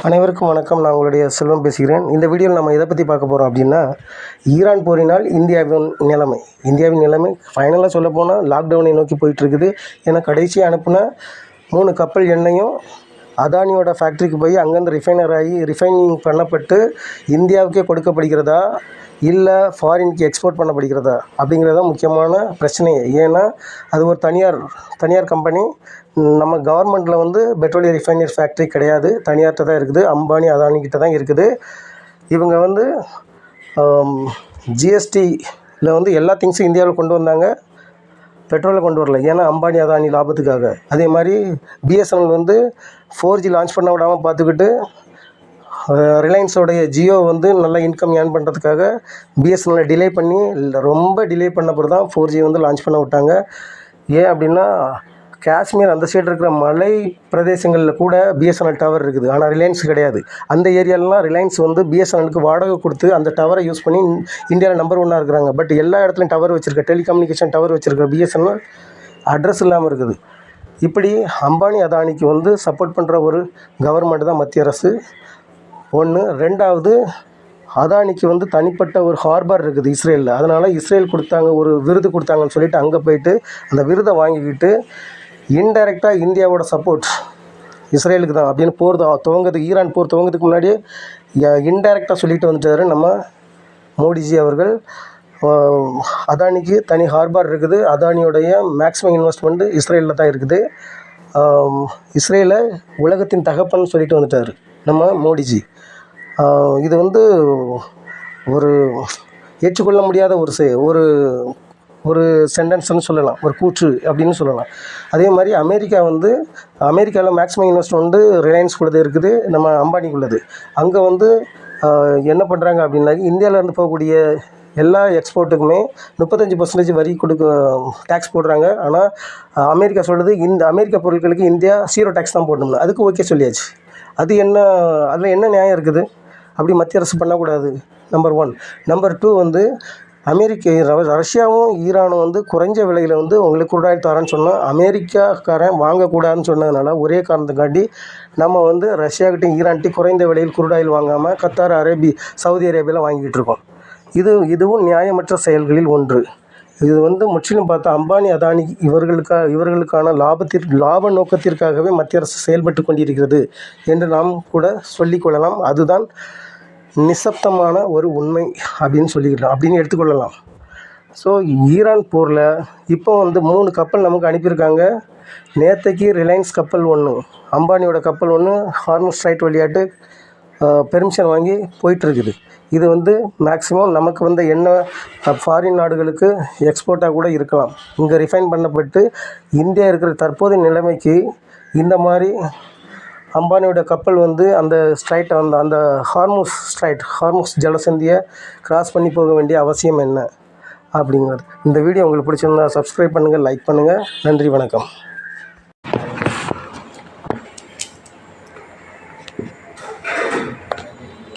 அனைவருக்கும் வணக்கம். நான் உங்களுடைய செல்வம் பேசுகிறேன். இந்த வீடியோவில் நம்ம எதை பற்றி பார்க்க போகிறோம் அப்படின்னா, ஈரான் போரினால் இந்தியாவின் நிலைமை ஃபைனலாக சொல்லப்போனால் லாக்டவுனை நோக்கி போயிட்டுருக்குது. ஏன்னா கடைசியாக அனுப்புன 3 கப்பல் எண்ணெயும் அதானியோட ஃபேக்ட்ரிக்கு போய் அங்கேருந்து ரிஃபைனிங் பண்ணப்பட்டு இந்தியாவுக்கே கொடுக்கப்படுகிறதா இல்லை ஃபாரினுக்கு எக்ஸ்போர்ட் பண்ணப்படுகிறதா அப்படிங்கிறத முக்கியமான பிரச்சனையே. ஏன்னா அது ஒரு தனியார் கம்பெனி. நம்ம கவர்மெண்ட்டில் பெட்ரோலியம் ரிஃபைனரி ஃபேக்ட்ரி கிடையாது, தனியார்கிட்ட தான் இருக்குது. அம்பானி அதானிக்கிட்ட தான் இருக்குது. இவங்க ஜிஎஸ்டியில் எல்லா திங்ஸும் இந்தியாவில் கொண்டு வந்தாங்க, பெட்ரோலை கொண்டு வரல. ஏன்னா அம்பானி அதானி லாபத்துக்காக. அதே மாதிரி பிஎஸ்என்எல் 4G லான்ச் பண்ண விடாமல் பார்த்துக்கிட்டு ரிலையன்ஸோடைய ஜியோ நல்ல இன்கம் ஏர்ன் பண்ணுறதுக்காக பிஎஸ்என்எல்லை ரொம்ப டிலே பண்ண பிறகு தான் 4G லான்ச் பண்ண விட்டாங்க. ஏன் அப்படின்னா காஷ்மீர் அந்த சைடு இருக்கிற மலை பிரதேசங்களில் கூட பிஎஸ்என்எல் டவர் இருக்குது, ஆனால் ரிலையன்ஸ் கிடையாது. அந்த ஏரியாலலாம் ரிலையன்ஸ் பிஎஸ்என்எலுக்கு வாடகை கொடுத்து அந்த டவரை யூஸ் பண்ணி இந்தியாவில் நம்பர் 1 இருக்கிறாங்க. பட் எல்லா இடத்துலையும் டவர் வச்சுருக்க, டெலிகம்யூனிகேஷன் டவர் வச்சுருக்க பிஎஸ்என்எல் அட்ரஸ் இல்லாமல் இருக்குது. இப்படி அம்பானி அதானிக்கு சப்போர்ட் பண்ணுற ஒரு கவர்மெண்ட் தான் மத்திய அரசு. 1. 2வது, அதானிக்கு தனிப்பட்ட ஒரு ஹார்பர் இருக்குது இஸ்ரேலில். அதனால் இஸ்ரேல் ஒரு விருது கொடுத்தாங்கன்னு சொல்லிட்டு அங்கே போயிட்டு அந்த விருதை வாங்கிக்கிட்டு இன்டைரக்டாக இந்தியாவோட சப்போர்ட் இஸ்ரேலுக்கு தான் அப்படின்னு ஈரான் போர் துவங்கிறதுக்கு முன்னாடியே இன்டைரக்டாக சொல்லிட்டு வந்துட்டார் நம்ம மோடிஜி அவர்கள். அதானிக்கு தனி ஹார்பர் இருக்குது. அதானியோடைய மேக்ஸிமம் இன்வெஸ்ட்மெண்ட்டு இஸ்ரேலில் தான் இருக்குது. இஸ்ரேலை உலகத்தின் தகப்பன்னு சொல்லிட்டு வந்துட்டார் நம்ம மோடிஜி. இது ஒரு ஏற்றுக்கொள்ள முடியாத ஒரு சென்டென்ஸ்னு சொல்லலாம், ஒரு கூற்று அப்படின்னு சொல்லலாம். அதே மாதிரி அமெரிக்காவில் மேக்ஸிமம் இன்வெஸ்ட்மெண்ட் ரிலையன்ஸ்குள்ளது இருக்குது, நம்ம அம்பானிக்குள்ளது. அங்கே என்ன பண்ணுறாங்க அப்படின்னாக்கி இந்தியாவிலேருந்து போகக்கூடிய எல்லா எக்ஸ்போர்ட்டுக்குமே 35% வரி டேக்ஸ் போடுறாங்க. ஆனால் அமெரிக்கா சொல்கிறது இந்த அமெரிக்கா பொருட்களுக்கு இந்தியா 0 டேக்ஸ் தான் போடணும். அதுக்கு ஓகே சொல்லியாச்சு. அதில் என்ன நியாயம் இருக்குது? அப்படி மத்திய அரசு பண்ணக்கூடாது. நம்பர் 1. நம்பர் 2 ரஷ்யாவும் ஈரானும் குறைஞ்ச விலையில் உங்களுக்கு குருடாயில் தரேன்னு சொன்னால் அமெரிக்காக்காரன் வாங்கக்கூடாதுன்னு சொன்னதுனால ஒரே காரணத்துக்காண்டி நம்ம ரஷ்யாக்கிட்டையும் ஈரான்கிட்டையும் குறைந்த விலையில் குருடாயில் வாங்காமல் கத்தார், சவுதி அரேபியாவில் வாங்கிக்கிட்டு இருக்கோம். இதுவும் நியாயமற்ற செயல்களில் ஒன்று. இது முற்றிலும் பார்த்தா அம்பானி அதானி இவர்களுக்கான லாப நோக்கத்திற்காகவே மத்திய அரசு செயல்பட்டு கொண்டிருக்கிறது என்று நாம் கூட சொல்லிக்கொள்ளலாம். அதுதான் நிசப்தமான ஒரு உண்மை அப்படின்னு எடுத்துக்கொள்ளலாம். ஸோ ஈரான் போரில் இப்போ 3 கப்பல் நமக்கு அனுப்பியிருக்காங்க. நேற்றைக்கு ரிலையன்ஸ் கப்பல் 1, அம்பானியோட கப்பல் 1 ஹார்முஸ் ஸ்ட்ரைட் வழியாட்டு பெர்மிஷன் வாங்கி போயிட்டுருக்குது. இது மேக்ஸிமம் நமக்கு என்ன ஃபாரின் நாடுகளுக்கு எக்ஸ்போர்ட்டாக கூட இருக்கலாம். இங்கே ரிஃபைன் பண்ணப்பட்டு இந்தியா இருக்கிற தற்போதைய நிலைமைக்கு இந்த மாதிரி அம்பானியோட கப்பல் அந்த ஸ்ட்ரைட்டை அந்த ஹார்முஸ் ஜலசந்தியை கிராஸ் பண்ணி போக வேண்டிய அவசியம் என்ன அப்படிங்கிறது. இந்த வீடியோ உங்களுக்கு பிடிச்சிருந்தா சப்ஸ்கிரைப் பண்ணுங்கள், லைக் பண்ணுங்கள். நன்றி, வணக்கம்.